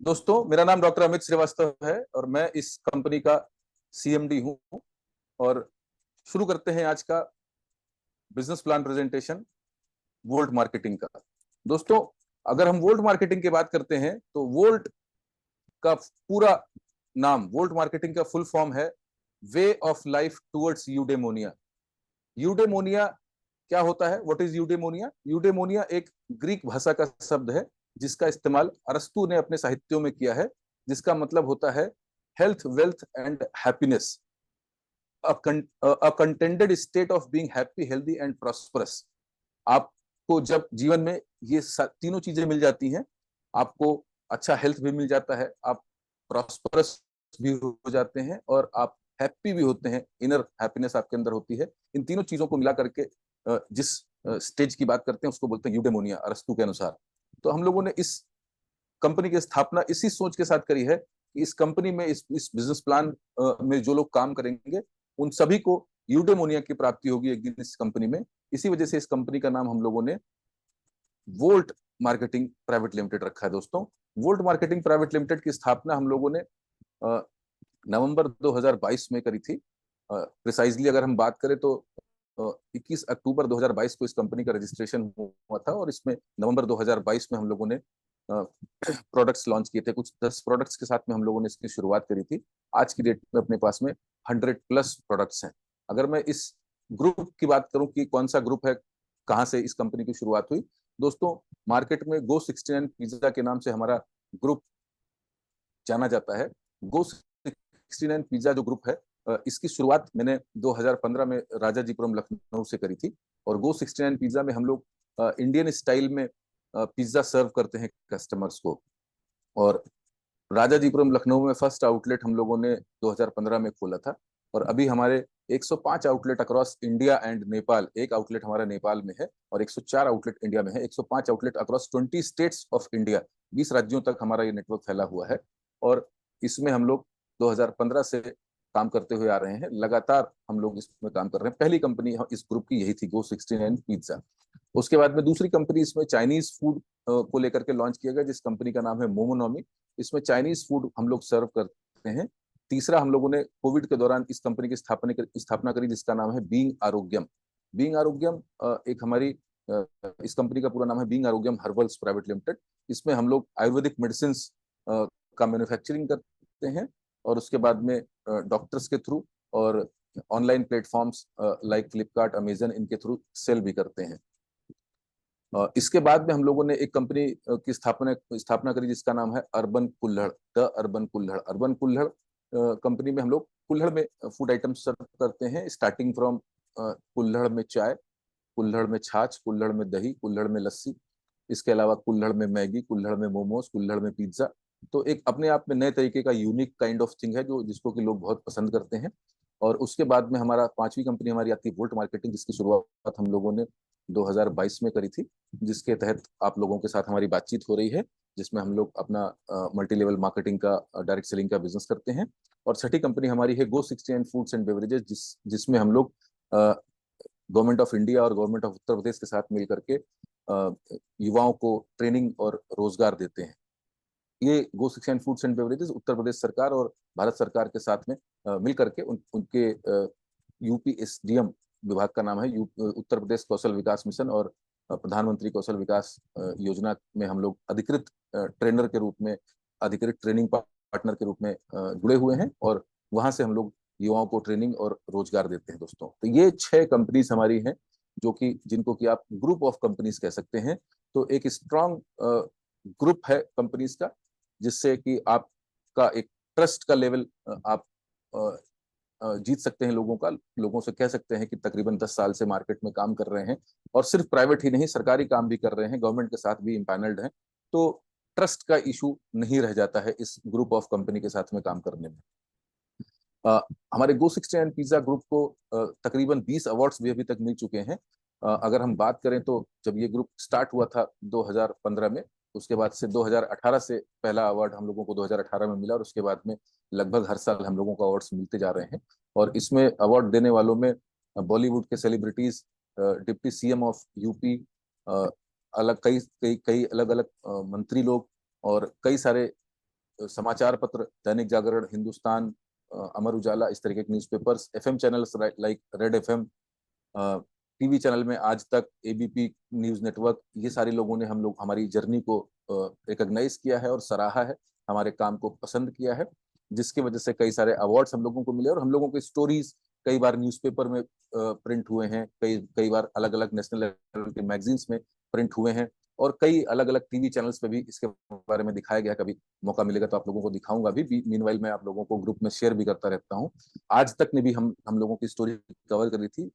दोस्तों, मेरा नाम डॉक्टर अमित श्रीवास्तव है और मैं इस कंपनी का सीएमडी हूं। और शुरू करते हैं आज का business plan presentation volt marketing का। दोस्तों, अगर हम वोल्ट मार्केटिंग की बात करते हैं तो वोल्ट का पूरा नाम, वोल्ट मार्केटिंग का फुल फॉर्म है वे ऑफ लाइफ टुवर्ड्स यूडेमोनिया। यूडेमोनिया क्या होता है? What is यूडेमोनिया? यूडेमोनिया एक ग्रीक भाषा का शब्द है जिसका इस्तेमाल अरस्तु ने अपने साहित्यों में किया है, जिसका मतलब होता है health, wealth and happiness, a contended state of being happy, healthy and prosperous. आपको जब जीवन में ये तीनों चीजें मिल जाती हैं, आपको अच्छा हेल्थ भी मिल जाता है, आप प्रॉस्परस भी हो जाते हैं और आप हैप्पी भी होते हैं, इनर हैप्पीनेस आपके अंदर होती है। इन तीनों चीजों को मिला करके जिस स्टेज की बात करते हैं उसको बोलते हैं यूडेमोनिया, अरस्तु के अनुसार। तो हम लोगों ने इस कंपनी की स्थापना इसी सोच के साथ करी है कि इस कंपनी में, इस बिजनेस प्लान में जो लोग काम करेंगे उन सभी को यूडेमोनिया की प्राप्ति होगी एक दिन इस कंपनी में। इसी वजह से इस कंपनी का नाम हम लोगों ने वोल्ट मार्केटिंग प्राइवेट लिमिटेड रखा है। दोस्तों, वोल्ट मार्केटिंग प्राइवेट लिमिटेड की स्थापना हम लोगों ने नवंबर 2022 में करी थी। प्रिसाइजली अगर हम बात करें तो 21 अक्टूबर 2022 को इस कंपनी का रजिस्ट्रेशन हुआ था और इसमें नवंबर 2022 में हम लोगों ने प्रोडक्ट्स लॉन्च किए थे। कुछ 10 प्रोडक्ट्स के साथ में हम लोगों ने इसकी शुरुआत करी थी। आज की डेट में अपने पास में 100+ प्रोडक्ट्स हैं। अगर मैं इस ग्रुप की बात करूं कि कौन सा ग्रुप है, कहाँ से इस कंपनी की शुरुआत हुई, दोस्तों, मार्केट में गो 69 पिज्जा के नाम से हमारा ग्रुप जाना जाता है। गो 69 पिज्जा जो ग्रुप है, इसकी शुरुआत मैंने 2015 में राजाजीपुरम लखनऊ से करी थी। और गो 69 पिज्जा में हम लोग इंडियन स्टाइल में पिज्जा सर्व करते हैं कस्टमर्स को। और राजाजीपुरम लखनऊ में फर्स्ट आउटलेट हम लोगों ने 2015 में खोला था। और अभी हमारे 105 outlet across India and Nepal, एक आउटलेट हमारा नेपाल में है और 104 आउटलेट इंडिया में है। 105 outlet across 20 states of India, 20 राज्यों तक हमारा ये नेटवर्क फैला हुआ है। और इसमें हम लोग 2015 से काम करते हुए आ रहे हैं। लगातार हम लोग इसमें काम कर रहे हैं। पहली कंपनी इस ग्रुप की यही थी, गो 69 पिज्जा। उसके बाद में दूसरी कंपनी इसमें चाइनीज फूड को लेकर के लॉन्च किया गया, जिस कंपनी का नाम है मोमोनोमी। इसमें चाइनीज फूड हम लोग सर्व करते हैं। तीसरा, हम लोगों ने कोविड के दौरान इस कंपनी की स्थापना करी जिसका नाम है बीइंग आरोग्यम। बीइंग आरोग्यम एक हमारी इस कंपनी का पूरा नाम है बीइंग आरोग्यम हर्बल्स प्राइवेट लिमिटेड। इसमें हम लोग आयुर्वेदिक मेडिसिन का मैन्युफैक्चरिंग करते हैं और उसके बाद में डॉक्टर्स के थ्रू और online platforms like Flipkart, Amazon, इनके थ्रू सेल भी करते हैं। इसके बाद में हम लोगों ने एक कंपनी की स्थापना करी जिसका नाम है अर्बन कुल्हड़, द अर्बन कुल्हड़। अर्बन कुल्हड़ कंपनी में हम लोग कुल्हड़ में फूड आइटम्स सर्व करते हैं, स्टार्टिंग फ्रॉम कुल्हड़ में चाय, कुल्हड़ में छाछ, कुल्हड़ में दही, कुल्हड़ में लस्सी। इसके अलावा कुल्हड़ में मैगी, कुल्हड़ में मोमोज, कुल्हड़ में पिज्जा। तो एक अपने आप में नए तरीके का यूनिक काइंड ऑफ थिंग है जो जिसको कि लोग बहुत पसंद करते हैं। और उसके बाद में हमारा पांचवी कंपनी हमारी आती है वोल्ट मार्केटिंग, जिसकी शुरुआत हम लोगों ने 2022 में करी थी, जिसके तहत आप लोगों के साथ हमारी बातचीत हो रही है, जिसमें हम लोग अपना मल्टी लेवल मार्केटिंग का, डायरेक्ट सेलिंग का बिजनेस करते हैं। और छठी कंपनी हमारी है गो 69 फूड्स एंड बेवरेजेस, जिसमें हम लोग गवर्नमेंट ऑफ इंडिया और गवर्नमेंट ऑफ उत्तर प्रदेश के साथ मिल करके युवाओं को ट्रेनिंग और रोजगार देते हैं। ये गो 69 foods and beverages Uttar Pradesh सरकार और भारत सरकार के साथ में मिल करके उनके यूपी एसडीएम विभाग का नाम है उत्तर प्रदेश कौशल विकास मिशन, और प्रधानमंत्री कौशल विकास योजना में हम लोग अधिकृत ट्रेनर के रूप में, अधिकृत ट्रेनिंग पार्टनर के रूप में जुड़े हुए हैं। और वहां से हम लोग युवाओं को ट्रेनिंग और रोजगार देते हैं। दोस्तों, तो ये 6 कंपनीज हमारी हैं जो कि जिनको कि आप ग्रुप ऑफ कंपनीज कह सकते हैं। तो एक स्ट्रॉन्ग ग्रुप है कंपनीज का, जिससे कि आपका एक ट्रस्ट का लेवल आप जीत सकते हैं लोगों से कह सकते हैं कि तकरीबन 10 साल से मार्केट में काम कर रहे हैं और सिर्फ प्राइवेट ही नहीं, सरकारी काम भी कर रहे हैं, गवर्नमेंट के साथ भी इम्पैनल्ड हैं। तो ट्रस्ट का इशू नहीं रह जाता है इस ग्रुप ऑफ कंपनी के साथ में काम करने में। हमारे गो 69 पिज्जा ग्रुप को तकरीबन 20 अवार्ड्स भी अभी तक मिल चुके हैं। अगर हम बात करें तो जब ये ग्रुप स्टार्ट हुआ था 2015 में, उसके बाद से 2018 से पहला अवार्ड हम लोगों को 2018 में मिला और उसके बाद में लगभग हर साल हम लोगों को अवार्ड्स मिलते जा रहे हैं। और इसमें अवार्ड देने वालों में बॉलीवुड के celebrities, deputy CM of UP, अलग कई कई कई अलग अलग मंत्री लोग और कई सारे समाचार पत्र, दैनिक जागरण, हिंदुस्तान, अमर उजाला, इस तरीके के newspapers, FM channels like red FM, TV channel में आज तक, एबीपी न्यूज नेटवर्क, ये सारे लोगों ने हम लोग हमारी जर्नी को रिकॉग्नाइज किया है और सराहा है, हमारे काम को पसंद किया है, जिसकी वजह से कई सारे अवार्ड्स हम लोगों को मिले और हम लोगों की स्टोरीज कई बार न्यूज़पेपर में प्रिंट हुए हैं, कई कई बार अलग अलग नेशनल लेवल के मैगजीन्स में प्रिंट हुए हैं और कई अलग अलग टीवी चैनल्स पे भी इसके बारे में दिखाया गया। कभी मौका मिलेगा तो आप लोगों को दिखाऊंगा भी। मीनवाइल मैं आप लोगों को ग्रुप में शेयर भी करता रहता हूँ। आज तक ने भी हम लोगों की स्टोरी कवर करी थी।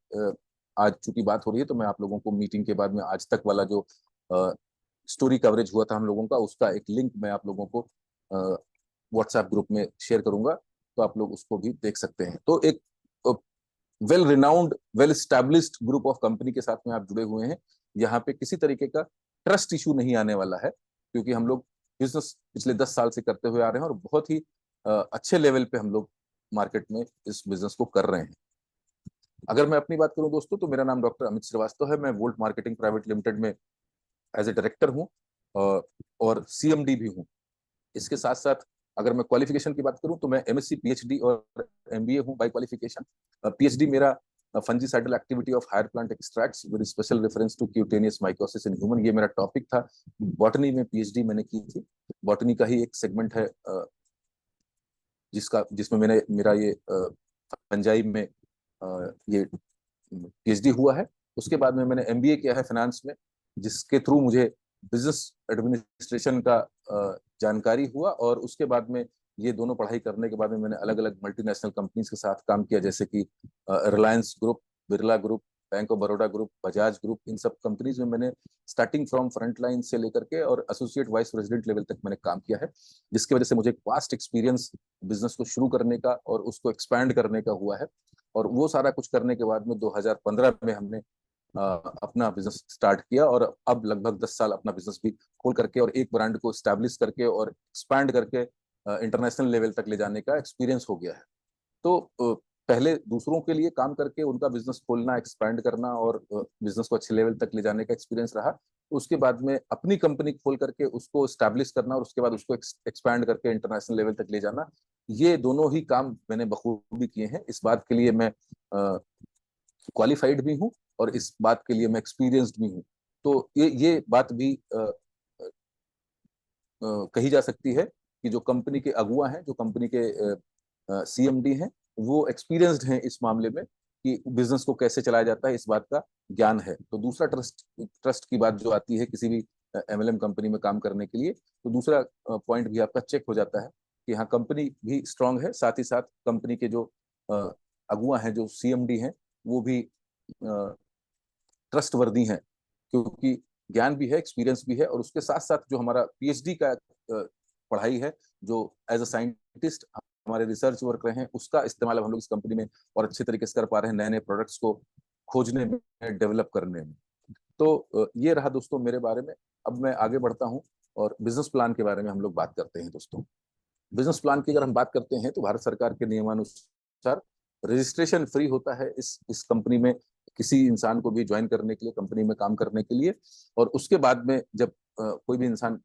आज चूंकि बात हो रही है तो मैं आप लोगों को मीटिंग के बाद में आज तक वाला जो स्टोरी कवरेज हुआ था हम लोगों का, उसका एक लिंक मैं आप लोगों को व्हाट्सएप ग्रुप में शेयर करूंगा, तो आप लोग उसको भी देख सकते हैं। तो एक well renowned, well established group of company के साथ में आप जुड़े हुए हैं। यहाँ पे किसी तरीके का ट्रस्ट इशू नहीं आने वाला है, क्योंकि हम लोग बिजनेस पिछले 10 साल से करते हुए आ रहे हैं और बहुत ही अच्छे लेवल पे हम लोग मार्केट में इस बिजनेस को कर रहे हैं। अगर मैं अपनी बात करूं दोस्तों, तो मेरा नाम डॉक्टर अमित श्रीवास्तव है। मैं वोल्ट मार्केटिंग प्राइवेट लिमिटेड में एज ए डायरेक्टर हूं और सीएमडी भी हूं। इसके साथ साथ अगर मैं क्वालिफिकेशन की बात करूं तो मैं एमएससी, पीएचडी और एमबीए हूं बाय क्वालिफिकेशन। पीएचडी मेरा fungicidal activity of higher plant extracts with special reference to cutaneous mycosis in human, ये मेरा टॉपिक था। बॉटनी में पीएचडी मैंने की थी। बॉटनी का ही एक सेगमेंट है जिसमें मैंने मेरा ये फंजाई में ये पीएचडी हुआ है। उसके बाद में मैंने एमबीए किया है फाइनेंस में, जिसके थ्रू मुझे बिजनेस एडमिनिस्ट्रेशन का जानकारी हुआ। और उसके बाद में ये दोनों पढ़ाई करने के बाद में मैंने अलग अलग मल्टीनेशनल कंपनीज के साथ काम किया, जैसे कि Reliance group, Birla group, Bank of Baroda group, Bajaj group. इन सब कंपनीज में मैंने स्टार्टिंग फ्रॉम फ्रंट लाइन से लेकर के और एसोसिएट वाइस प्रेसिडेंट लेवल तक मैंने काम किया है, जिसकी वजह से मुझे एक वास्ट एक्सपीरियंस बिजनेस को शुरू करने का और उसको एक्सपैंड करने का हुआ है। और वो सारा कुछ करने के बाद में 2015 में हमने अपना बिजनेस स्टार्ट किया और अब लगभग 10 साल अपना बिजनेस भी खोल करके और एक ब्रांड को स्टैब्लिश करके और एक्सपैंड करके इंटरनेशनल लेवल तक ले जाने का एक्सपीरियंस हो गया है। तो पहले दूसरों के लिए काम करके उनका बिजनेस खोलना, एक्सपैंड करना और बिजनेस को अच्छे लेवल तक ले जाने का एक्सपीरियंस रहा। उसके बाद में अपनी कंपनी खोल करके उसको स्टैब्लिश करना और उसके बाद उसको एक्सपैंड करके इंटरनेशनल लेवल तक ले जाना, ये दोनों ही काम मैंने बखूबी किए हैं। इस बात के लिए मैं क्वालिफाइड भी हूँ और इस बात के लिए मैं एक्सपीरियंस्ड भी हूँ। तो ये बात भी कही जा सकती है कि जो कंपनी के अगुआ हैं, जो कंपनी के सीएमडी हैं, वो एक्सपीरियंस्ड हैं इस मामले में कि बिजनेस को कैसे चलाया जाता है, इस बात का ज्ञान है। तो दूसरा ट्रस्ट की बात जो आती है किसी भी एमएलएम कंपनी में काम करने के लिए, तो दूसरा पॉइंट भी आपका चेक हो जाता है कि हाँ, कंपनी भी स्ट्रांग है, साथ ही साथ कंपनी के जो अगुआ हैं, जो सीएमडी हैं, वो भी ट्रस्ट वर्दी हैं, क्योंकि ज्ञान भी है, एक्सपीरियंस भी है। और उसके साथ साथ जो हमारा पीएचडी का पढ़ाई है, जो एज अ साइंटिस्ट हमारे रिसर्च वर्क रहे हैं, उसका इस्तेमाल अब हम लोग इस कंपनी में और अच्छे तरीके से कर पा रहे हैं, नए नए प्रोडक्ट्स को खोजने में, डेवलप करने में। तो ये रहा दोस्तों मेरे बारे में। अब मैं आगे बढ़ता हूँ और बिजनेस प्लान के बारे में हम लोग बात करते हैं। दोस्तों, बिजनेस प्लान की अगर हम बात करते हैं तो भारत सरकार के नियमानुसार रजिस्ट्रेशन फ्री होता है इस कंपनी में किसी इंसान को भी ज्वाइन करने के लिए, कंपनी में काम करने के लिए। और उसके बाद में जब कोई भी इंसान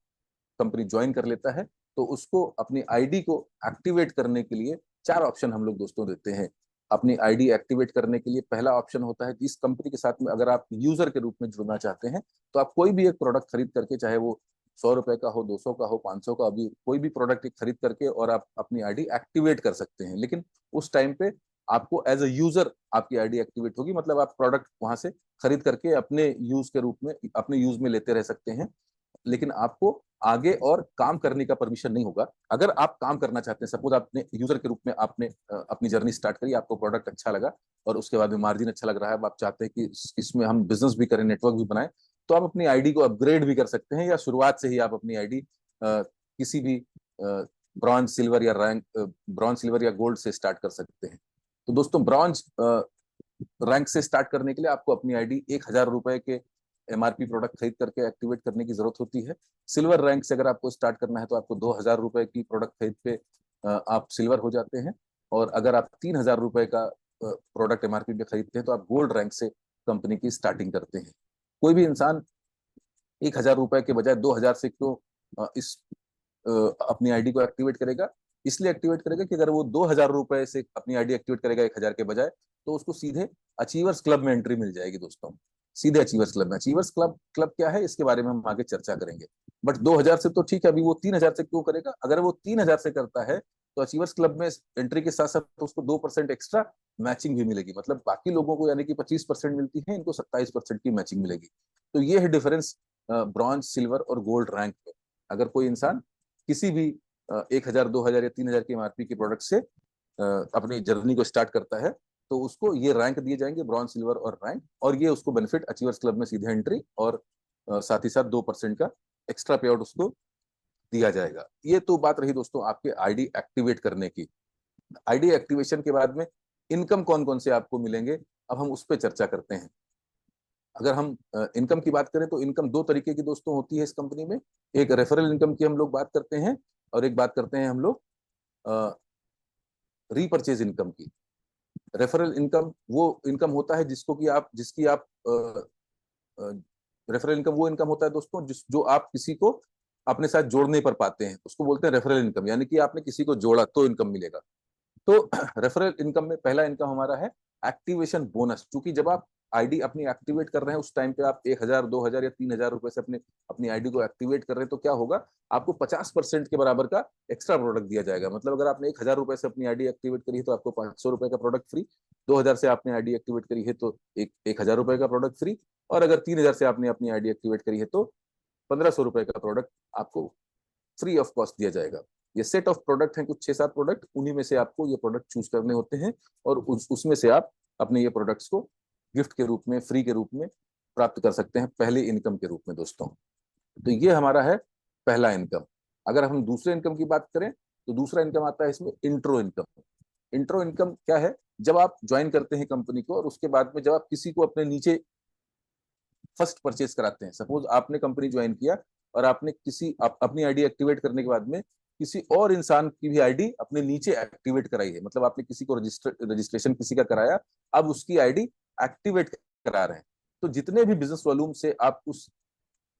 कंपनी ज्वाइन कर लेता है तो उसको अपनी आईडी को एक्टिवेट करने के लिए 4 ऑप्शन हम लोग दोस्तों देते हैं। अपनी आईडी एक्टिवेट करने के लिए पहला ऑप्शन होता है कि इस कंपनी के साथ में अगर आप यूजर के रूप में जुड़ना चाहते हैं तो आप कोई भी एक प्रोडक्ट खरीद करके, चाहे वो 100 रुपए का हो, 200 का हो, 500 का, अभी कोई भी प्रोडक्ट खरीद करके और आप अपनी आईडी एक्टिवेट कर सकते हैं। लेकिन उस टाइम पे आपको एज अ यूजर आपकी आईडी एक्टिवेट होगी, मतलब आप प्रोडक्ट वहां से खरीद करके अपने यूज के रूप में, अपने यूज में लेते रह सकते हैं, लेकिन आपको आगे और काम करने का परमिशन नहीं होगा। अगर आप काम करना चाहते हैं, सपोज आपने यूजर के रूप में आपने अपनी जर्नी स्टार्ट करी, आपको प्रोडक्ट अच्छा लगा और उसके बाद में मार्जिन अच्छा लग रहा है, अब आप चाहते हैं कि इसमें हम बिजनेस भी करें, नेटवर्क भी बनाएं, तो आप अपनी आईडी को अपग्रेड भी कर सकते हैं, या शुरुआत से ही आप अपनी आईडी किसी भी ब्रॉन्ज, सिल्वर या रैंक, ब्रॉन्ज, सिल्वर या गोल्ड से स्टार्ट कर सकते हैं। तो दोस्तों, ब्रॉन्ज रैंक से स्टार्ट करने के लिए आपको अपनी आईडी 1,000 रुपए के एमआरपी प्रोडक्ट खरीद करके एक्टिवेट करने की जरूरत होती है। सिल्वर रैंक से अगर आपको स्टार्ट करना है तो आपको 2,000 रुपए की प्रोडक्ट खरीद पे आप सिल्वर हो जाते हैं। और अगर आप 3,000 रुपए का प्रोडक्ट एमआरपी पे खरीदते हैं तो आप गोल्ड रैंक से कंपनी की स्टार्टिंग करते हैं। कोई भी इंसान 1,000 रुपए के बजाय 2,000 से क्यों इस अपनी आईडी को एक्टिवेट करेगा, इसलिए एक्टिवेट करेगा कि अगर वो 2,000 रुपए से अपनी आईडी एक्टिवेट करेगा 1,000 के बजाय, तो उसको सीधे अचीवर्स क्लब में एंट्री मिल जाएगी दोस्तों, सीधे अचीवर्स क्लब में। अचीवर्स क्लब क्लब क्या है, इसके बारे में हम आगे चर्चा करेंगे। बट 2,000 से तो ठीक है, अभी वो 3,000 से क्यों करेगा? अगर वो 3,000 से करता है तो अचीवर्स क्लब में एंट्री के साथ साथ तो उसको 2% एक्स्ट्रा मैचिंग भी मिलेगी। मतलब बाकी लोगों को यानी कि 25% मिलती है, इनको 27% की मैचिंग मिलेगी। तो ये है डिफरेंस ब्रॉन्ज, सिल्वर और गोल्ड रैंक पे। अगर कोई इंसान किसी भी 1,000, 2,000 या 3,000 की एमआरपी के प्रोडक्ट से अपनी जर्नी को स्टार्ट करता है, तो उसको ये रैंक दिए जाएंगे, ब्रॉन्ज, सिल्वर और रैंक, और ये उसको बेनिफिट अचीवर्स क्लब में सीधे एंट्री और साथ ही साथ 2% का एक्स्ट्रा पे आउट उसको दिया जाएगा। ये तो बात रही दोस्तों आपके आईडी एक्टिवेट करने की। आईडी एक्टिवेशन के बाद में इनकम कौन कौन से आपको मिलेंगे, अब हम उस पर चर्चा करते हैं। अगर हम इनकम की बात करें तो इनकम दो तरीके की दोस्तों होती है इस कंपनी में। एक रेफरल इनकम की हम लोग बात करते हैं, और एक बात करते हैं हम लोग रीपरचेज इनकम की। रेफरल इनकम वो इनकम होता है जिसकी आप रेफरल इनकम वो इनकम होता है दोस्तों जो आप किसी को अपने साथ जोड़ने पर पाते हैं, उसको बोलते हैं रेफरल इनकम, यानी कि आपने किसी को जोड़ा तो इनकम मिलेगा। तो रेफरल इनकम में पहला इनकम हमारा है एक्टिवेशन बोनस। क्योंकि जब आप आईडी अपनी एक्टिवेट कर रहे हैं, उस टाइम पे आप 1,000, 2,000 या 3,000 रुपए से अपनी आईडी को एक्टिवेट कर रहे हैं, तो क्या होगा, आपको 50% के बराबर का एक्स्ट्रा प्रोडक्ट दिया जाएगा। मतलब अगर आपने 1,000 रुपए से अपनी आईडी एक्टिवेट करी है तो आपको 500 रुपए का प्रोडक्ट फ्री, 2,000 से आपने आईडी एक्टिवेट करी है तो 1,000 रुपए का प्रोडक्ट फ्री, और अगर 3,000 से आपने अपनी आईडी एक्टिवेट करी है तो 1,500 रुपए का प्रोडक्ट आपको फ्री ऑफ कॉस्ट दिया जाएगा। ये सेट ऑफ प्रोडक्ट हैं, कुछ 6-7 प्रोडक्ट, उन्हीं में से आपको ये प्रोडक्ट चूज करने होते हैं, और उसमें से आप अपने ये प्रोडक्ट्स को गिफ्ट के रूप में, फ्री के रूप में प्राप्त कर सकते हैं, पहले इनकम के रूप में दोस्तों। तो ये हमारा है पहला इनकम। अगर हम दूसरे इनकम की बात करें तो दूसरा इनकम आता है इसमें इंट्रो इनकम। इंट्रो इनकम क्या है, जब आप ज्वाइन करते हैं कंपनी को और उसके बाद में जब आप किसी को अपने नीचे फर्स्ट परचेज कराते हैं, सपोज आपने कंपनी ज्वाइन किया और आपने अपनी आईडी एक्टिवेट करने के बाद में किसी और इंसान की भी आईडी अपने नीचे एक्टिवेट कराई है, मतलब आपने किसी को रजिस्ट्रेशन किसी का कराया, अब उसकी आईडी एक्टिवेट करा रहे हैं, तो जितने भी बिजनेस वॉल्यूम से आप उस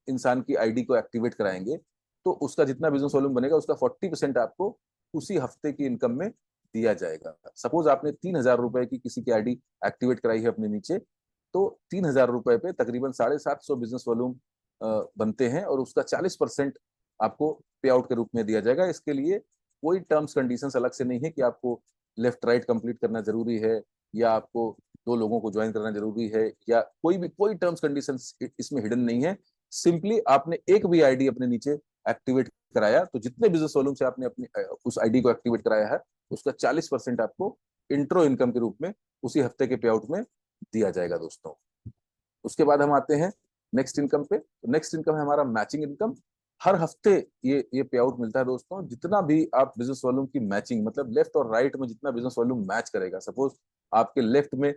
इंसान की आईडी को एक्टिवेट कराएंगे, तो उसका जितना बिजनेस वॉल्यूम बनेगा उसका 40% आपको उसी हफ्ते की इनकम में दिया जाएगा। सपोज आपने 3,000 रुपए की किसी की आईडी एक्टिवेट कराई है अपने नीचे, तो 3,000 रुपए पे तकरीबन 750 बिजनेस वॉल्यूम बनते हैं, और उसका 40% आपको पे आउट के रूप में दिया जाएगा। इसके लिए कोई टर्म्स कंडीशंस अलग से नहीं है कि आपको लेफ्ट राइट कंप्लीट करना जरूरी है, या आपको 2 लोगों को ज्वाइन करना जरूरी है, या कोई टर्म्स कंडीशंस इसमें हिडन नहीं है। सिंपली आपने एक भी आईडी अपने नीचे एक्टिवेट कराया, तो जितने बिजनेस वॉल्यूम से आपने अपनी उस आईडी को एक्टिवेट कराया है, उसका 40% आपको इंट्रो इनकम के रूप में उसी हफ्ते के पे आउट में दिया जाएगा दोस्तों। उसके बाद हम आते हैं नेक्स्ट इनकम पे। नेक्स्ट इनकम है हमारा मैचिंग इनकम। हर हफ्ते ये पे आउट मिलता है दोस्तों, जितना भी आप बिजनेस वॉल्यूम की मैचिंग, मतलब लेफ्ट और राइट में जितना बिजनेस वॉल्यूम मैच करेगा, सपोज आपके लेफ्ट में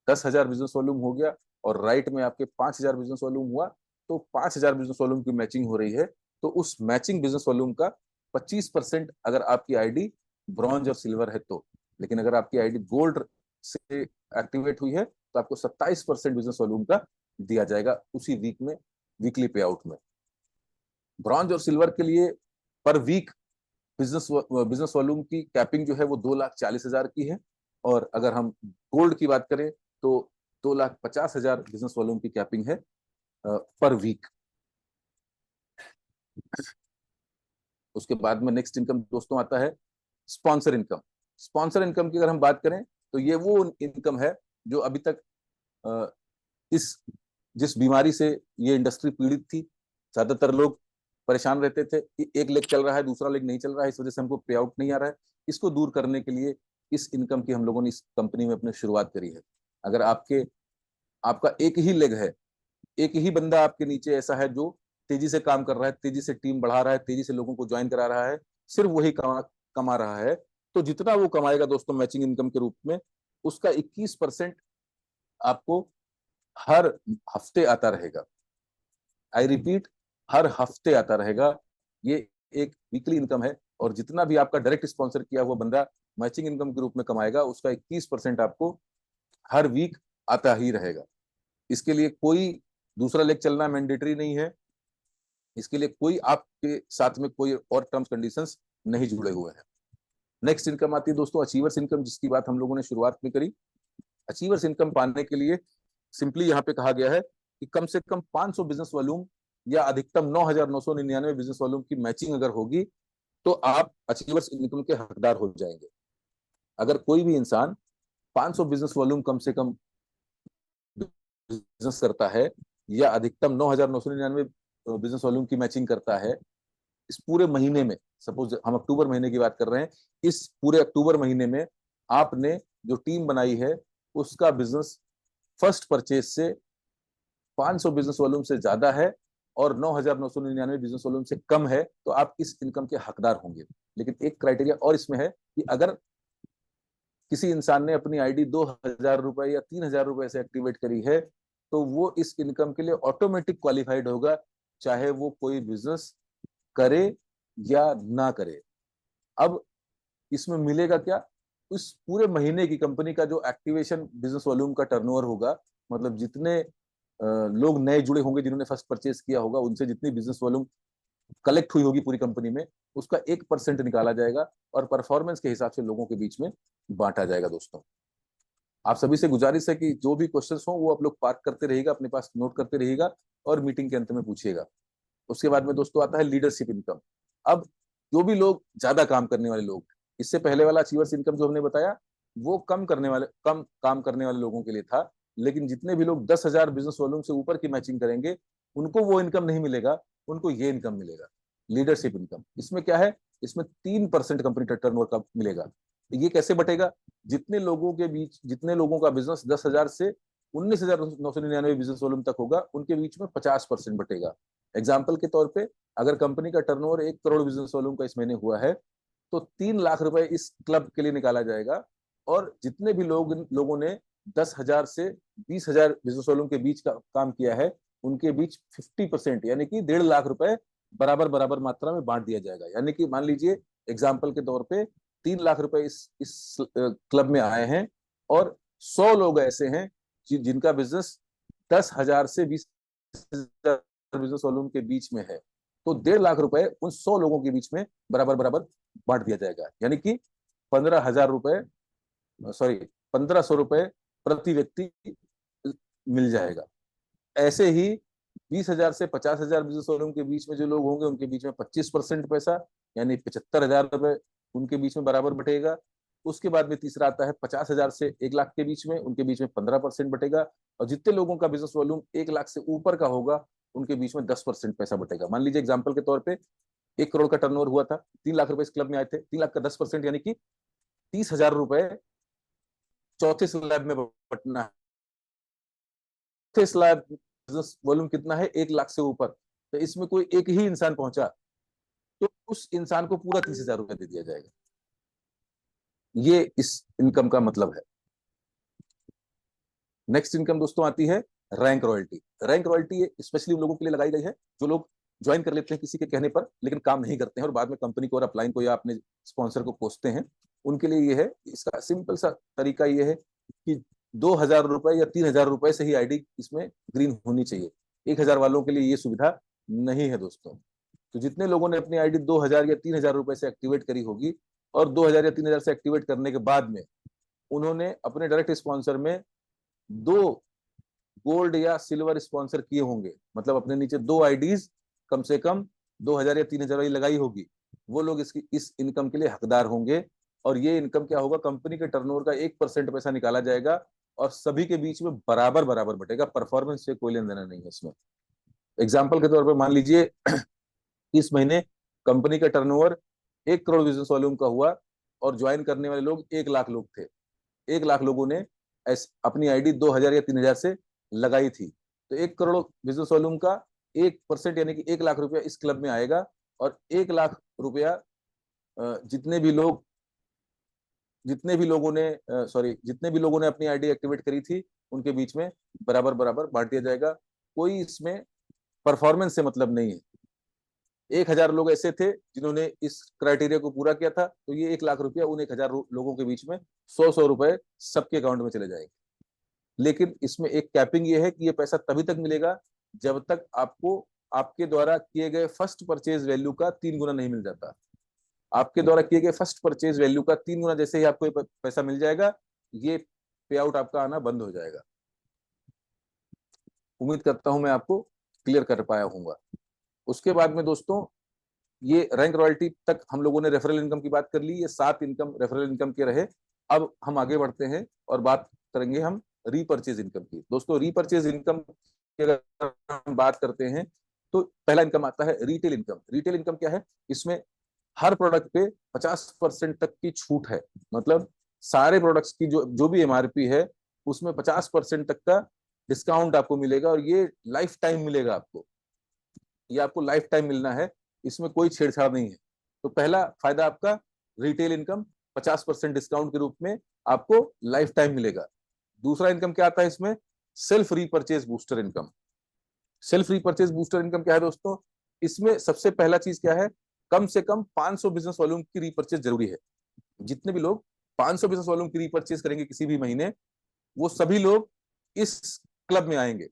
10,000 बिजनेस वॉल्यूम हो गया और राइट में आपके 5,000 बिजनेस वॉल्यूम हुआ, तो 5,000 बिजनेस वॉल्यूम की मैचिंग हो रही है, तो उस मैचिंग बिजनेस वॉल्यूम का 25% अगर आपकी आईडी ब्रॉन्ज और सिल्वर है तो, लेकिन अगर आपकी आईडी गोल्ड से एक्टिवेट हुई है तो आपको 27% बिजनेस वॉल्यूम का दिया जाएगा उसी वीक में, वीकली पे आउट में। ब्रॉन्ज और सिल्वर के लिए पर वीक बिजनेस वॉल्यूम की कैपिंग जो है वो 2,40,000 की है, और अगर हम गोल्ड की बात करें तो 2,50,000 बिजनेस वॉल्यूम की कैपिंग है पर वीक। उसके बाद में नेक्स्ट इनकम दोस्तों आता है स्पॉन्सर इनकम। स्पॉन्सर इनकम की अगर हम बात करें तो ये वो इनकम है जो अभी तक इस जिस बीमारी से ये इंडस्ट्री पीड़ित थी, ज्यादातर लोग परेशान रहते थे, एक लेग चल रहा है दूसरा लेग नहीं चल रहा है, इस वजह से हमको पे आउट नहीं आ रहा है। इसको दूर करने के लिए इस इनकम की हम लोगों ने इस कंपनी में अपनी शुरुआत करी है। अगर आपका एक ही लेग है, एक ही बंदा आपके नीचे ऐसा है जो तेजी से काम कर रहा है, तेजी से टीम बढ़ा रहा है, तेजी से लोगों को ज्वाइन करा रहा है, सिर्फ वही कमा रहा है, तो जितना वो कमाएगा दोस्तों मैचिंग इनकम के रूप में, उसका 21% आपको हर हफ्ते आता रहेगा। आई रिपीट, हर हफ्ते आता रहेगा। ये एक वीकली इनकम है, और जितना भी आपका डायरेक्ट स्पॉन्सर किया हुआ बंदा मैचिंग इनकम के रूप में कमाएगा, उसका 21% आपको हर वीक आता ही रहेगा। इसके लिए कोई दूसरा लेग चलना मैंडेटरी नहीं है, इसके लिए कोई आपके साथ में कोई और टर्म्स कंडीशंस नहीं जुड़े हुए हैं। नेक्स्ट इनकम आती है दोस्तों अचीवर्स इनकम, जिसकी बात हम लोगों ने शुरुआत में करी। अचीवर्स इनकम पाने के लिए सिंपली यहाँ पे कहा गया है कि कम से कम 500 बिजनेस वॉल्यूम या अधिकतम 9,999 बिजनेस वॉल्यूम की मैचिंग अगर होगी तो आप अचीवर्स इनकम के हकदार हो जाएंगे। अगर कोई भी इंसान 500 बिजनेस वॉल्यूम कम से कम बिजनेस करता है या अधिकतम 9,999 बिजनेस वॉल्यूम की मैचिंग करता है इस पूरे महीने में, सपोज हम अक्टूबर महीने की बात कर रहे हैं, इस पूरे अक्टूबर महीने में आपने जो टीम बनाई है उसका बिजनेस फर्स्ट परचेज से 500 बिजनेस वॉल्यूम से ज्यादा है और 9,999 बिजनेस वॉल्यूम से कम है, तो आप इस इनकम के हकदार होंगे। लेकिन एक क्राइटेरिया और इसमें है कि अगर किसी इंसान ने अपनी आईडी 2,000 रुपए या 3,000 रुपए से एक्टिवेट करी है तो वो इस इनकम के लिए ऑटोमेटिक क्वालिफाइड होगा, चाहे वो कोई बिजनेस करे या ना करे। अब इसमें मिलेगा क्या, उस पूरे महीने की कंपनी का जो एक्टिवेशन बिजनेस वॉल्यूम का टर्नओवर होगा, मतलब जितने लोग नए जुड़े होंगे जिन्होंने फर्स्ट परचेज किया होगा, उनसे जितनी बिजनेस वॉल्यूम कलेक्ट हुई होगी पूरी कंपनी में, उसका 1% निकाला जाएगा और परफॉर्मेंस के हिसाब से लोगों के बीच में बांटा जाएगा। दोस्तों आप सभी से गुजारिश है कि जो भी क्वेश्चंस हो वो आप लोग पार्क करते रहिएगा, अपने पास नोट करते रहिएगा और मीटिंग के अंत में पूछिएगा। उसके बाद में दोस्तों आता है लीडरशिप इनकम। अब जो भी लोग ज्यादा काम करने वाले लोग, इससे पहले वाला अचीवर्स इनकम जो हमने बताया वो कम काम करने वाले लोगों के लिए था, लेकिन जितने भी लोग 10,000 बिजनेस वॉल्यूम से ऊपर की मैचिंग करेंगे उनको वो इनकम नहीं मिलेगा, उनको ये इनकम मिलेगा, लीडरशिप इनकम। इसमें क्या है, इसमें 3% कंपनी टर्नओवर का मिलेगा। ये कैसे बटेगा, जितने लोगों का बिजनेस 10,000 से 19,999 बिजनेस वॉल्यूम तक होगा उनके बीच में 50% बटेगा। एग्जाम्पल के तौर पे अगर कंपनी का टर्नओवर 1 करोड़ बिजनेस वॉल्यूम का इस महीने हुआ है तो 3 लाख रुपए इस क्लब के लिए निकाला जाएगा, और जितने भी लोगों ने 10,000 से 20,000 बिजनेस वॉल्यूम के बीच का काम किया है उनके बीच 50% यानी कि 1.5 लाख रुपए बराबर बराबर मात्रा में बांट दिया जाएगा। यानी कि मान लीजिए एग्जाम्पल के तौर पे 3 लाख रुपए इस क्लब में आए हैं और 100 लोग ऐसे हैं जिनका बिजनेस 10,000 से 20,000 बिजनेस वॉल्यूम के बीच में है, तो 1.5 लाख रुपए उन 100 लोगों के बीच में बराबर बराबर बांट दिया जाएगा। यानी कि 15,000 रुपए, सॉरी 1,500 रुपए प्रति व्यक्ति मिल जाएगा। ऐसे ही 20,000 से 50,000 बिजनेस वॉल्यूम के बीच में जो लोग होंगे उनके बीच में 25% पैसा यानी 75,000 रुपए उनके बीच में बराबर बटेगा। उसके बाद में तीसरा आता है 50,000 से 1 लाख के बीच में, उनके बीच में 15% बटेगा, और जितने लोगों का बिजनेस वॉल्यूम 1 लाख से ऊपर का होगा उनके बीच में 10% पैसा बटेगा। मान लीजिए एग्जाम्पल के तौर पे 1 करोड़ का टर्नओवर हुआ था, 3 लाख रुपए इस क्लब में आए थे, 3 लाख का 10% यानी कि 30,000 रुपए चौथे स्लैब में बटना है। चौथे स्लैब बिजनेस वॉल्यूम कितना है, 1 लाख से ऊपर, तो इसमें कोई एक ही इंसान पहुंचा तो उस इंसान को पूरा 30,000 रुपए दे दिया जाएगा। ये इस इनकम का मतलब है। नेक्स्ट इनकम दोस्तों आती है rank royalty. Rank royalty specially उन लोगों के लिए लगाई गई है जो लोग ज्वाइन कर लेते हैं किसी के कहने पर लेकिन काम नहीं करते हैं और बाद में कंपनी को और अपलाइन को या अपने स्पॉन्सर को कोसते हैं, उनके लिए ये है। इसका सिंपल सा तरीका ये है कि 2,000 रुपए या 3,000 रुपए से ही आईडी इसमें ग्रीन होनी चाहिए। 1,000 वालों के लिए ये सुविधा नहीं है दोस्तों। तो जितने लोगों ने अपनी आईडी 2,000 या 3,000 रुपए से एक्टिवेट करी होगी और 2,000 या 3,000 से एक्टिवेट करने के बाद में उन्होंने अपने डायरेक्ट स्पॉन्सर में 2 गोल्ड या सिल्वर स्पॉन्सर किए होंगे, मतलब अपने नीचे 2 आईडीज कम से कम 2,000 या 3,000 वाली लगाई होगी, वो लोग इस इनकम के लिए हकदार होंगे। और ये इनकम क्या होगा, कंपनी के टर्नओवर का 1% पैसा निकाला जाएगा और सभी के बीच में बराबर बराबर बटेगा। परफॉर्मेंस से कोई लेना देना नहीं है इसमें। एग्जाम्पल के तौर पर मान लीजिए इस महीने कंपनी का टर्नओवर 1 करोड़ बिजनेस वॉल्यूम का हुआ और ज्वाइन करने वाले लोग 1 लाख लोग थे। 1 लाख लोगों ने अपनी आईडी 2,000 या 3,000 से लगाई थी, तो 1 करोड़ बिजनेस वॉल्यूम का 1% यानी कि 1 लाख रुपया इस क्लब में आएगा और 1 लाख रुपया जितने भी लोगों ने अपनी आईडी एक्टिवेट करी थी उनके बीच में बराबर बराबर बांट दिया जाएगा। कोई इसमें परफॉर्मेंस से मतलब नहीं है। 1,000 लोग ऐसे थे जिन्होंने इस क्राइटेरिया को पूरा किया था, तो ये 1 लाख रुपया उन 1,000 लोगों के बीच में 100 रुपए सबके अकाउंट में चले जाएंगे। लेकिन इसमें एक कैपिंग ये है कि ये पैसा तभी तक मिलेगा जब तक आपको आपके द्वारा किए गए फर्स्ट परचेज वैल्यू का 3 गुना नहीं मिल जाता। आपके द्वारा किए गए फर्स्ट परचेज वैल्यू का 3 गुना जैसे ही आपको ये पैसा मिल जाएगा, ये पे आउट आपका आना बंद हो जाएगा। उम्मीद करता हूं मैं आपको क्लियर कर पाया हूँ। उसके बाद में दोस्तों, ये रैंक रॉयल्टी तक हम लोगों ने रेफरल इनकम की बात कर ली। ये 7 इनकम रेफरल इनकम के रहे। अब हम आगे बढ़ते हैं और बात करेंगे हम रीपरचेज इनकम की। दोस्तों, रीपरचेज इनकम की अगर हम बात करते हैं तो पहला इनकम आता है रिटेल इनकम। रिटेल इनकम क्या है? इसमें हर प्रोडक्ट पे 50% तक की छूट है। मतलब सारे प्रोडक्ट्स की जो जो भी एमआरपी है उसमें 50% तक का डिस्काउंट आपको मिलेगा, और ये लाइफ टाइम मिलेगा आपको। ये आपको लाइफ टाइम मिलना है, इसमें कोई छेड़छाड़ नहीं है। तो पहला फायदा आपका रिटेल इनकम 50% डिस्काउंट के रूप में आपको लाइफ टाइम मिलेगा। दूसरा इनकम क्या आता है इसमें? Self repurchase booster income. Self repurchase booster income क्या है दोस्तों? इसमें सबसे पहला चीज क्या है? कम से कम 500 बिजनेस वॉल्यूम की रीपरचेज जरूरी है। जितने भी लोग 500 बिजनेस वॉल्यूम की रीपरचेज करेंगे किसी भी महीने, वो सभी लोग इस क्लब में आएंगे।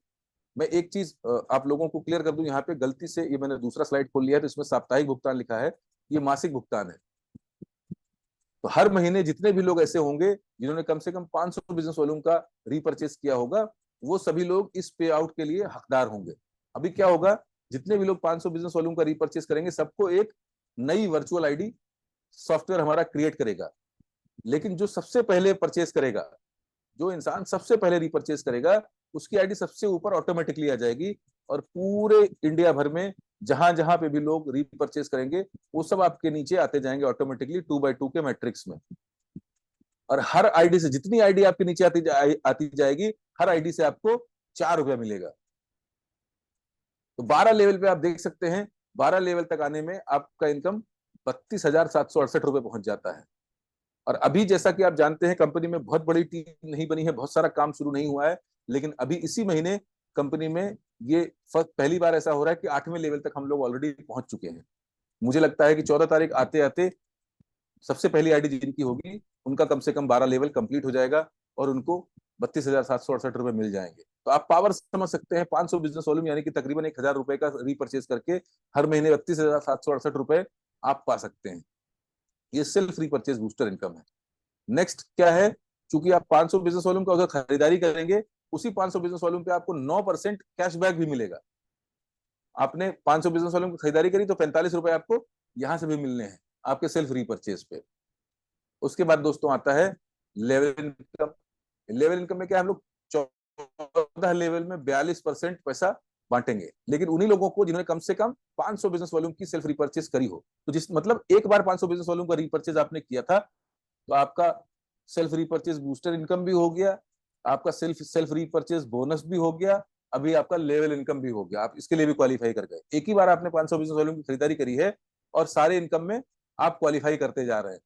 मैं एक चीज आप लोगों को क्लियर कर दूं, यहाँ पे गलती से ये मैंने दूसरा स्लाइड खोल लिया है, तो इसमें साप्ताहिक भुगतान लिखा है, ये मासिक भुगतान है। तो हर महीने जितने भी लोग ऐसे होंगे जिन्होंने कम से कम 500 बिजनेस वॉल्यूम का रीपरचेज किया होगा, वो सभी लोग इस पे आउट के लिए हकदार होंगे। अभी क्या होगा, जितने भी लोग 500 बिजनेस वॉल्यूम का रीपरचेज करेंगे, सबको एक नई वर्चुअल आईडी सॉफ्टवेयर हमारा क्रिएट करेगा। लेकिन जो सबसे पहले परचेज करेगा, जो इंसान सबसे पहले रीपरचेज करेगा, उसकी आईडी सबसे ऊपर ऑटोमेटिकली आ जाएगी, और पूरे इंडिया भर में जहां जहां पे भी लोग रीपरचेज करेंगे, वो सब आपके नीचे आते जाएंगे ऑटोमेटिकली 2x2 के मैट्रिक्स में। और हर आईडी से, जितनी आईडी आपके नीचे आती जाएगी, हर आईडी से आपको 4 रुपया मिलेगा। तो 12 लेवल पे आप देख सकते हैं, 12 लेवल तक आने में आपका इनकम 32,768 रुपए पहुंच जाता है। और अभी जैसा कि आप जानते हैं, कंपनी में बहुत बड़ी टीम नहीं बनी है, बहुत सारा काम शुरू नहीं हुआ है, लेकिन अभी इसी महीने कंपनी में ये पहली बार ऐसा हो रहा है कि 8वें लेवल तक हम लोग ऑलरेडी पहुंच चुके हैं। मुझे लगता है कि 14 तारीख आते आते सबसे पहली आईडी जिनकी होगी, उनका कम से कम 12 लेवल कंप्लीट हो जाएगा, और उनको 32,768 रुपए मिल जाएंगे। तो आप पावर समझ सकते हैं, 500 बिजनेस वॉल्यूम यानी कि तकरीबन 1,000 रुपए का रीपरचेज करके हर महीने 32,768 रुपए आप पा सकते हैं। ये सेल्फ रीपरचेज बूस्टर इनकम है। नेक्स्ट क्या है? चूंकि आप 500 बिजनेस वॉल्यूम का उधर खरीदारी करेंगे, उसी 500 बिजनेस वॉल्यूम पे आपको 9% कैशबैक भी मिलेगा। आपने 500 बिजनेस वॉल्यूम की खरीदारी करी तो 45 रुपए आपको यहां से भी मिलने हैं आपके सेल्फ रीपरचेज पे। उसके बाद दोस्तों आता है लेवल इनकम। लेवल इनकम में क्या, हम लोग 14 लेवल में 42% पैसा बांटेंगे, लेकिन उन्हीं लोगों को जिन्होंने कम से कम 500 बिजनेस वॉल्यूम की सेल्फ रिपर्चेज करी हो। तो जिस मतलब एक बार 500 बिजनेस वॉल्यूम का रिपर्चेज आपने किया था, तो आपका सेल्फ रिपर्चेज बूस्टर इनकम भी हो गया, आपका सेल्फ रिपर्चेज बोनस भी हो गया, अभी आपका लेवल इनकम भी हो गया। आप इसके लिए भी क्वालिफाई कर गए। एक ही बार आपने 500 बिजनेस वॉल्यूम की खरीदारी करी है, और सारे इनकम में आप क्वालिफाई करते जा रहे हैं।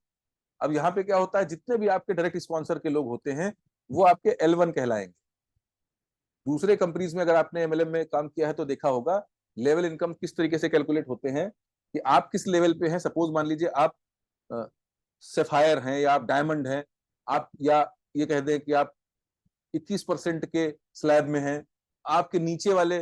अब यहाँ पे क्या होता है, जितने भी आपके डायरेक्ट स्पॉन्सर के लोग होते हैं, वो आपके L1 कहलाएंगे। दूसरे कंपनीज में अगर आपने MLM में काम किया है तो देखा होगा लेवल इनकम किस तरीके से कैलकुलेट होते हैं, कि आप किस लेवल पे हैं। सपोज मान लीजिए आप सफायर हैं, या आप डायमंड हैं, आप या ये कह दें कि आप 21% के स्लैब में हैं, आपके नीचे वाले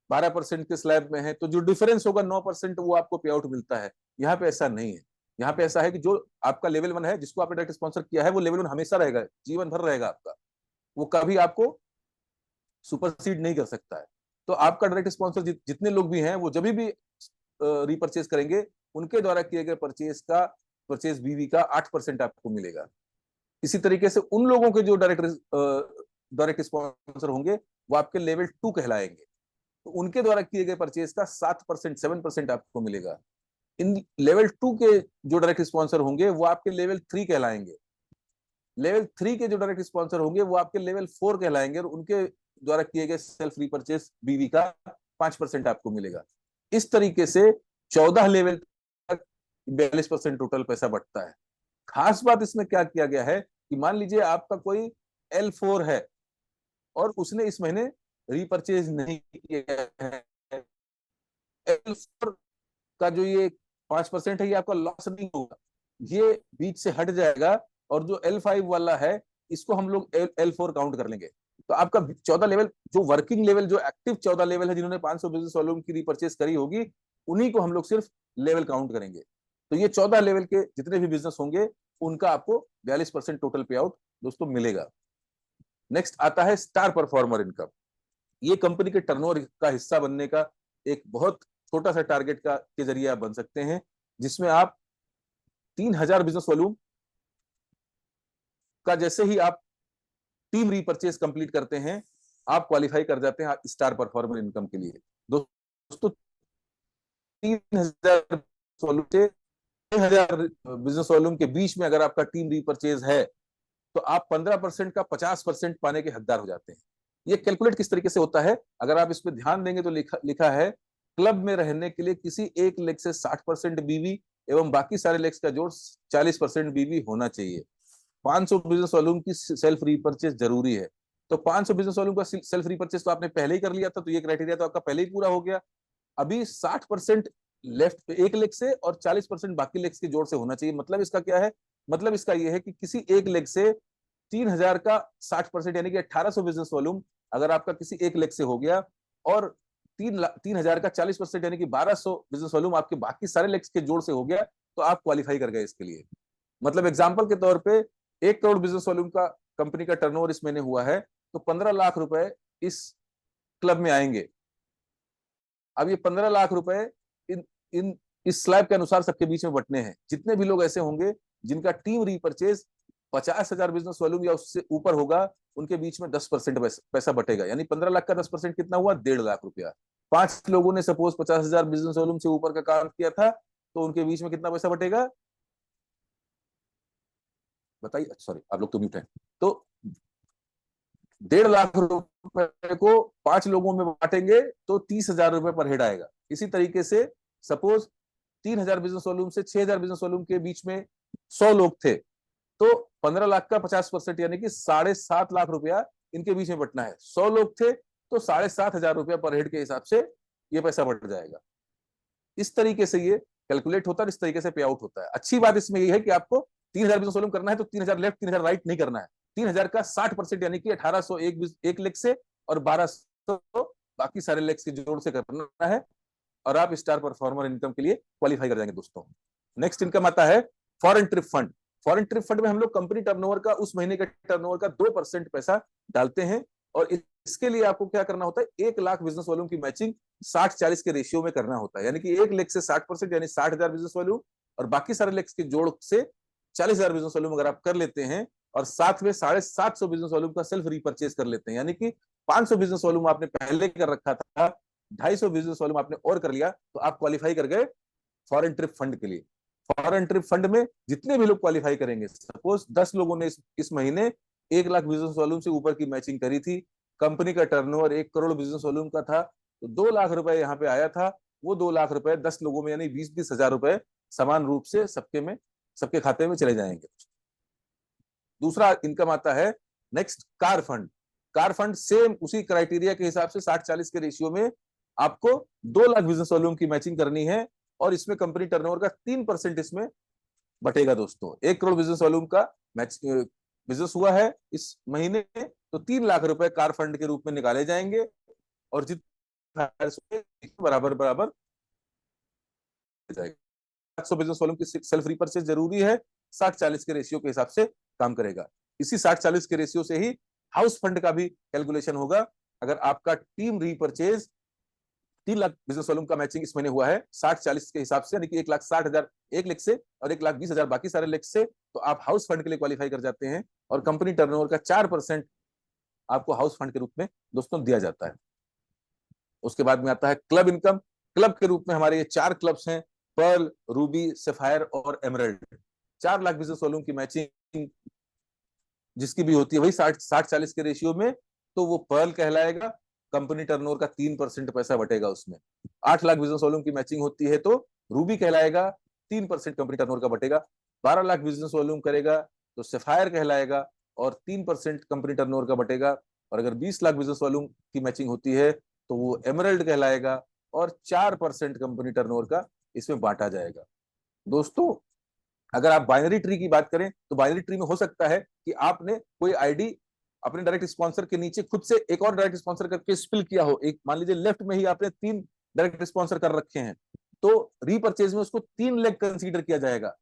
12% के स्लैब में हैं, तो जो डिफरेंस होगा 9% वो आपको पे आउट मिलता है। यहाँ पे ऐसा नहीं है। यहाँ पे ऐसा है कि जो आपका लेवल 1 है, जिसको आपने डायरेक्ट स्पॉन्सर किया है, वो लेवल 1 हमेशा रहेगा, जीवन भर रहेगा आपका, वो कभी आपको सुपरसीड नहीं कर सकता है। तो आपका डायरेक्ट स्पॉन्सर जितने लोग भी हैं, वो जब भी रीपरचेज करेंगे, उनके द्वारा किए गए परचेज बीवी का 8% आपको मिलेगा। इसी तरीके से उन लोगों के जो डायरेक्ट स्पॉन्सर होंगे, वो आपके लेवल 2 कहलाएंगे, तो उनके द्वारा किए गए परचेज का 7% 7% आपको मिलेगा। इन लेवल 2 के जो डायरेक्ट स्पॉन्सर होंगे, वो आपके लेवल 3 कहलाएंगे। लेवल 3 के जो डायरेक्ट स्पॉन्सर होंगे, वो आपके लेवल 4 कहलाएंगे, और उनके द्वारा किए गए सेल्फ रीपरचेज बीवी का 5% आपको मिलेगा। इस तरीके से 14 लेवल तक 42% टोटल पैसा बढ़ता है। खास बात इसमें क्या किया गया है कि मान लीजिए आपका कोई L4 है, और उसने इस महीने रीपरचेज नहीं किया है, L4 का जो ये 5% है, ये आपका लॉस नहीं होगा, ये बीच से हट जाएगा, और जो L5 वाला है, इसको हम लोग L4 काउंट कर लेंगे। तो आपका 14 लेवल जो वर्किंग लेवल, जो एक्टिव 14 लेवल है, जिन्होंने 500 बिजनेस वॉल्यूम की रीपर्चेज करी होगी, उन्हीं को हम लोग सिर्फ लेवल काउंट करेंगे। तो ये 14 लेवल के जितने भी बिजनेस होंगे उनका आपको 42% टोटल पे आउट दोस्तों मिलेगा। नेक्स्ट आता है स्टार परफॉर्मर इनकम। ये कंपनी के टर्नओवर का हिस्सा बनने का एक बहुत छोटा सा टारगेट का के जरिए आप बन सकते हैं, जिसमें आप 3000 बिजनेस वॉल्यूम का जैसे ही आप टीम रीपर्चेज कंप्लीट करते हैं, आप क्वालिफाई कर जाते हैं स्टार परफॉर्मर इनकम के लिए। दोस्तों 3000 वॉल्यूम से 6000 बिजनेस वॉल्यूम के बीच में अगर आपका टीम रीपर्चेज है, तो आप 15% का 50% पाने के हकदार हो जाते हैं। ये कैलकुलेट किस तरीके से होता है, अगर आप इस पर ध्यान देंगे तो लिखा है क्लब में रहने के लिए किसी एक लेग से 60% बीवी एवं बाकी सारे लेग्स का जोड़ 40% बीवी होना चाहिए। 500 बिजनेस वॉल्यूम की सेल्फ रीपर्चेज जरूरी है। तो 500 बिजनेस वॉल्यूम का सेल्फ रीपर्चेज तो आपने पहले ही कर लिया था, तो ये क्राइटेरिया तो आपका पहले ही पूरा हो गया। अभी 60% लेफ्ट एक लेग से और 40% बाकी लेग्स के जोड़ से होना चाहिए। मतलब इसका क्या है, मतलब इसका यह है कि किसी एक लेग से 3000 का 60% यानी कि 1800 बिजनेस वॉल्यूम अगर आपका किसी एक लेग से हो गया, और 3000 का 40% यानी कि 1200 बिजनेस वॉल्यूम आपके बाकी सारे लेग्स के जोड़ से हो गया, तो आप क्वालिफाई कर गए इसके लिए। मतलब एग्जांपल के तौर पे 1 करोड़ बिजनेस वॉल्यूम का कंपनी का टर्नओवर इस महीने हुआ है, तो 15 लाख रुपए इस क्लब में आएंगे। अब ये 15 लाख रुपए इन इन इस स्लैब के अनुसार सबके बीच में बंटने हैं। जितने भी लोग ऐसे होंगे जिनका टीम रीपर्चेज 50,000 बिजनेस वॉल्यूम या उससे ऊपर होगा, उनके बीच में 10% पैसा बटेगा। यानी 15 लाख का 10% कितना हुआ, 1.5 लाख रुपया। 5 लोगों ने सपोज 50,000 बिजनेस वॉल्यूम से ऊपर का काम किया था, तो उनके बीच में कितना पैसा बटेगा, बताइए। सॉरी, आप लोग तो म्यूट हैं। तो 1.5 लाख रुपए को 5 लोगों में बांटेंगे तो 30,000 रुपए पर हेड आएगा। इसी तरीके से सपोज 3000 बिजनेस वॉल्यूम से 6000 बिजनेस वॉल्यूम के बीच में 100 लोग थे, तो 15 लाख का 50% यानी कि 7.5 लाख रुपया इनके बीच में बंटना है। 100 लोग थे तो 7,500 रुपया पर हेड के हिसाब से ये पैसा बढ़ जाएगा। इस तरीके से ये कैलकुलेट होता है, इस तरीके से पे आउट होता है। अच्छी बात इसमें ये है कि आपको 3000 बिजनेस वॉल्यूम करना है तो 3000 लेफ्ट 3000 राइट नहीं करना है। 3000 का 60% यानी कि 1800 एक लेग से और 1200 बाकी सारे लेग्स के जोड़ से करना है, और आप स्टार परफॉर्मर इनकम के लिए क्वालिफाई कर जाएंगे दोस्तों। नेक्स्ट इनकम आता है foreign trip fund. Foreign trip fund में हम लोग कंपनी टर्नओवर का, उस महीने के टर्नओवर का 2% पैसा डालते हैं, और इसके लिए आपको क्या करना होता है, 1 लाख बिजनेस वॉल्यूम की मैचिंग 60-40 के रेशियो में करना होता है। यानी कि एक लेग से 60% यानी 60,000 बिजनेस वॉल्यूम, और बाकी सारे लेग्स के जोड़ से 40,000 बिजनेस वॉल्यूम अगर आप कर लेते हैं, और साथ में 750 बिजनेस वॉल्यूम का सेल्फ रीपर्चेज कर लेते हैं, यानी कि 500 बिजनेस वॉल्यूम आपने पहले कर रखा था, 250 बिजनेस वॉल्यूम आपने और कर लिया, तो आप क्वालिफाई कर गए फॉरेन ट्रिप फंड के लिए। फॉरेन ट्रिप फंड में जितने भी लोग क्वालिफाई करेंगे, सपोज 10 लोगों ने इस महीने 1 लाख बिजनेस वॉल्यूम से ऊपर की मैचिंग करी थी, कंपनी का टर्नओवर 1 करोड़ बिजनेस वॉल्यूम का था, तो 2 लाख रुपए यहाँ पे आया था। वो 2 लाख रुपए 10 लोगों में यानी 20-20 हजार रुपए समान रूप से सबके खाते में चले जाएंगे। दूसरा इनकम आता है next car fund. Car fund same उसी क्राइटेरिया के हिसाब से 60-40 के रेशियो में आपको 2 लाख बिजनेस वॉल्यूम की मैचिंग करनी है, और इसमें कंपनी टर्नओवर का 3% इसमें बटेगा दोस्तों। 1 करोड़ बिजनेस वॉल्यूम का बिजनेस हुआ है इस महीने, तो 3 लाख रुपए कार फंड के रूप में निकाले जाएंगे, और जितना बराबर बराबर जाएगा। 700 बिजनेस वॉल्यूम की सेल्फ रीपर्चेज जरूरी है, 60-40 के रेशियो के हिसाब से काम करेगा। इसी 60-40 के रेशियो से ही हाउस फंड का भी कैलकुलेशन होगा। अगर आपका team repurchase 3 lakh business volume का मैचिंग इस महीने हुआ है 60-40 के हिसाब से, यानी कि 1,60,000 एक लेग से और 1,20,000 बाकी सारे लेग से, तो आप हाउस फंड के लिए क्वालिफाई कर जाते हैं, और कंपनी टर्नओवर का 4% आपको हाउस फंड के रूप में दोस्तों दिया जाता है। उसके बाद में आता है क्लब इनकम। क्लब के रूप में हमारे ये 4 क्लब्स हैं, पर्ल, रूबी, सफायर और एमरल्ड। 4 लाख बिजनेस वॉल्यूम की मैचिंग जिसकी भी होती है वही 60-40 के रेशियो में, तो वो पर्ल कहलाएगा। कंपनी टर्नओवर का 3% पैसा बटेगा उसमें। 8 लाख बिजनेस वॉल्यूम की मैचिंग होती है तो रूबी कहलाएगा, 3% कंपनी टर्नओवर का बटेगा। 12 लाख बिजनेस वॉल्यूम करेगा तो सफायर कहलाएगा, और 3% कंपनी टर्नओवर का बटेगा। और अगर 20 लाख बिजनेस वॉल्यूम की मैचिंग होती है तो वो एमरल्ड कहलाएगा, और 4% कंपनी टर्नओवर का इसमें बांटा जाएगा। दोस्तों अगर आप बाइनरी ट्री की बात करें, तो बाइनरी ट्री में हो सकता है कि आपने कोई आईडी अपने डायरेक्ट स्पॉन्सर के नीचे खुद से एक और डायरेक्ट स्पॉन्सर करके स्पिल किया हो, एक मान लीजिए लेफ्ट में ही आपने 3 डायरेक्ट स्पॉन्सर कर रखे हैं, तो रीपर्चेज में उसको 3 लेग कंसीडर किया जाएगा।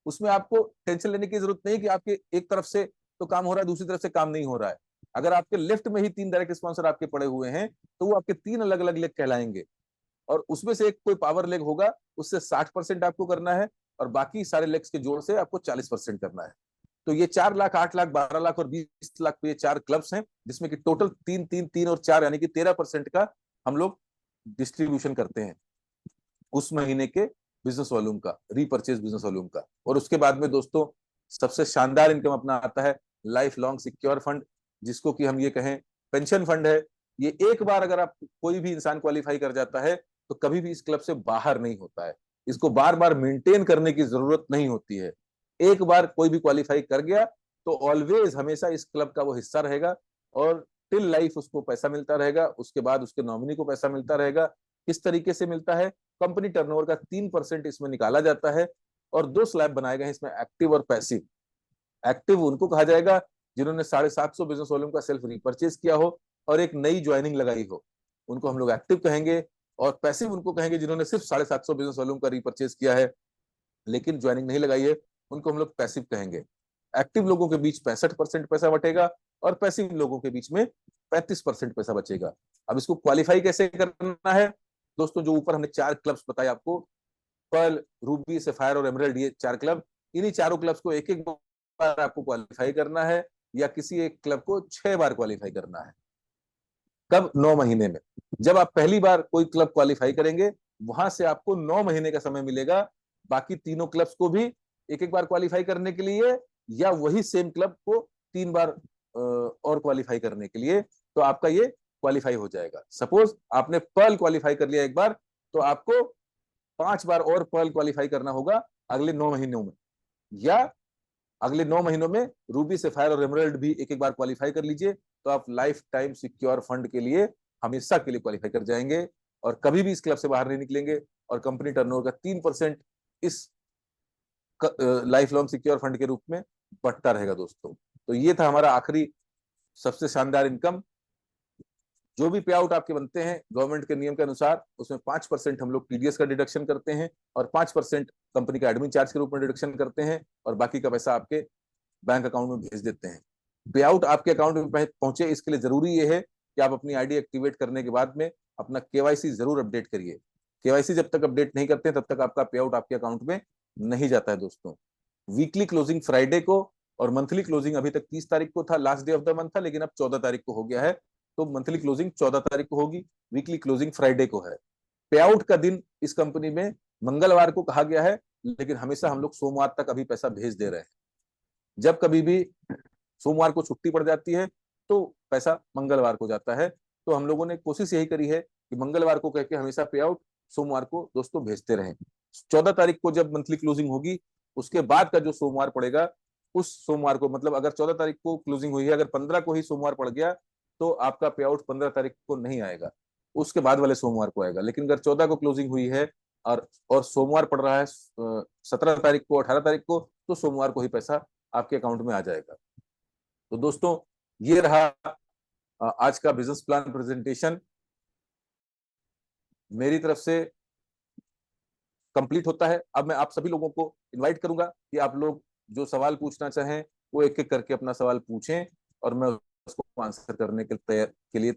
उसमें आपको टेंशन लेने की जरूरत नहीं कि आपके एक तरफ से तो काम हो रहा है, दूसरी तरफ से काम नहीं हो रहा है। अगर आपके लेफ्ट में ही 3 डायरेक्ट स्पॉन्सर आपके पड़े हुए हैं तो वो आपके 3 अलग अलग लेग कहलाएंगे, और उसमें से एक कोई पावर लेग होगा, उससे 60% आपको करना है, और बाकी सारे लेग्स के जोड़ से आपको 40% करना है। तो ये 4 लाख, 8 लाख, 12 लाख और 20 लाख पे ये 4 क्लब्स हैं, जिसमें कि टोटल 3 3 3 और 4 यानी कि 13% का हम लोग डिस्ट्रीब्यूशन करते हैं उस महीने के बिजनेस वॉल्यूम का, रीपर्चेज बिजनेस वॉल्यूम का। और उसके बाद में दोस्तों सबसे शानदार इनकम अपना आता है लाइफ लॉन्ग सिक्योर फंड, जिसको कि हम ये कहें पेंशन फंड है। ये एक बार अगर आप कोई भी इंसान क्वालिफाई कर जाता है तो कभी भी इस क्लब से बाहर नहीं होता है, इसको बार बार मेंटेन करने की जरूरत नहीं होती है। एक बार कोई भी क्वालिफाई कर गया तो ऑलवेज हमेशा इस क्लब का वो हिस्सा रहेगा, और टिल लाइफ उसको पैसा मिलता रहेगा, उसके बाद उसके नॉमिनी को पैसा मिलता रहेगा। किस तरीके से मिलता है? कंपनी टर्नओवर का 3% इसमें निकाला जाता है, और 2 स्लैब बनाए गए हैं इसमें, एक्टिव और पैसिव। एक्टिव उनको कहा जाएगा जिन्होंने 750 बिजनेस वॉल्यूम का सेल्फ रिपर्चेज किया हो और एक नई ज्वाइनिंग लगाई हो, उनको हम लोग एक्टिव कहेंगे। और पैसिव उनको कहेंगे जिन्होंने सिर्फ 750 बिजनेस वॉल्यूम का रिपर्चेज किया है लेकिन ज्वाइनिंग नहीं लगाई है, उनको हम लोग पैसिव कहेंगे। एक्टिव लोगों के बीच 65% पैसा बटेगा और पैसिव लोगों के बीच में 35% पैसा बचेगा। अब इसको क्वालिफाई कैसे करना है दोस्तों? जो ऊपर हमने 4 क्लब्स बताए आपको, पर्ल, रूबी, सफायर और एमराल्ड, ये 4 क्लब, इन्हीं चारों क्लब्स को एक एक बार आपको क्वालिफाई करना है, या किसी एक क्लब को 6 बार क्वालिफाई करना है। कब? 9 महीने में। जब आप पहली बार कोई क्लब क्वालिफाई करेंगे, वहां से आपको 9 महीने का समय मिलेगा बाकी तीनों क्लब्स को भी एक एक बार क्वालिफाई करने के लिए, या वही सेम क्लब को 3 बार और क्वालिफाई करने के लिए, तो आपका ये क्वालिफाई हो जाएगा। सपोज आपने पर्ल क्वालिफाई कर लिया एक बार, तो आपको 5 बार और पर्ल क्वालिफाई करना होगा अगले 9 महीनों में, या अगले 9 महीनों में रूबी, सफायर और एमराल्ड भी एक एक बार क्वालिफाई कर लीजिए, तो आप लाइफ टाइम सिक्योर फंड के लिए हमेशा के लिए क्वालिफाई कर जाएंगे और कभी भी इस क्लब से बाहर नहीं निकलेंगे, और कंपनी टर्नओवर का 3% इस लाइफ लॉन्ग सिक्योर फंड के रूप में बढ़ता रहेगा दोस्तों। तो ये था हमारा आखिरी सबसे शानदार इनकम। जो भी पे आउट आपके बनते हैं गवर्नमेंट के नियम के अनुसार, उसमें 5% हम लोग टीडीएस का डिडक्शन करते हैं, और 5% कंपनी का एडमिन चार्ज के रूप में डिडक्शन करते हैं, और बाकी का पैसा आपके बैंक अकाउंट में भेज देते हैं। पे आउट आपके अकाउंट में पहुंचे, इसके लिए जरूरी ये है कि आप अपनी आईडी एक्टिवेट करने के बाद में अपना केवाईसी जरूर अपडेट करिए। केवाईसी जब तक अपडेट नहीं करते तब तक आपका पे आउट आपके अकाउंट में नहीं जाता है दोस्तों। वीकली क्लोजिंग फ्राइडे को, और मंथली क्लोजिंग अभी तक 30 तारीख को था, last day of the month था, लेकिन अब 14 तारीख को हो गया है, तो मंथली क्लोजिंग 14 तारीख को होगी, वीकली क्लोजिंग फ्राइडे को है। पे आउट का दिन इस कंपनी में मंगलवार को कहा गया है, लेकिन हमेशा हम लोग सोमवार तक अभी पैसा भेज दे रहे हैं। जब कभी भी सोमवार को छुट्टी पड़ जाती है तो पैसा मंगलवार को जाता है, तो हम लोगों ने कोशिश यही करी है कि मंगलवार को कहकर हमेशा पे आउट सोमवार को दोस्तों भेजते रहें। 14 तारीख को जब मंथली क्लोजिंग होगी, उसके बाद का जो सोमवार पड़ेगा, उस सोमवार को, मतलब अगर 14 तारीख को क्लोजिंग हुई है, अगर 15 को ही सोमवार पड़ गया तो आपका पे आउट 15 तारीख को नहीं आएगा, उसके बाद वाले सोमवार को आएगा। लेकिन अगर 14 को क्लोजिंग हुई है और सोमवार पड़ रहा है 17 तारीख को, 18 तारीख को, तो सोमवार को ही पैसा आपके अकाउंट में आ जाएगा। तो दोस्तों ये रहा आज का बिजनेस प्लान प्रेजेंटेशन, मेरी तरफ से कंप्लीट होता है। अब मैं आप सभी लोगों को इनवाइट करूंगा कि आप लोग जो सवाल पूछना चाहें वो एक एक करके अपना सवाल पूछें, और मैं उसको आंसर करने के लिए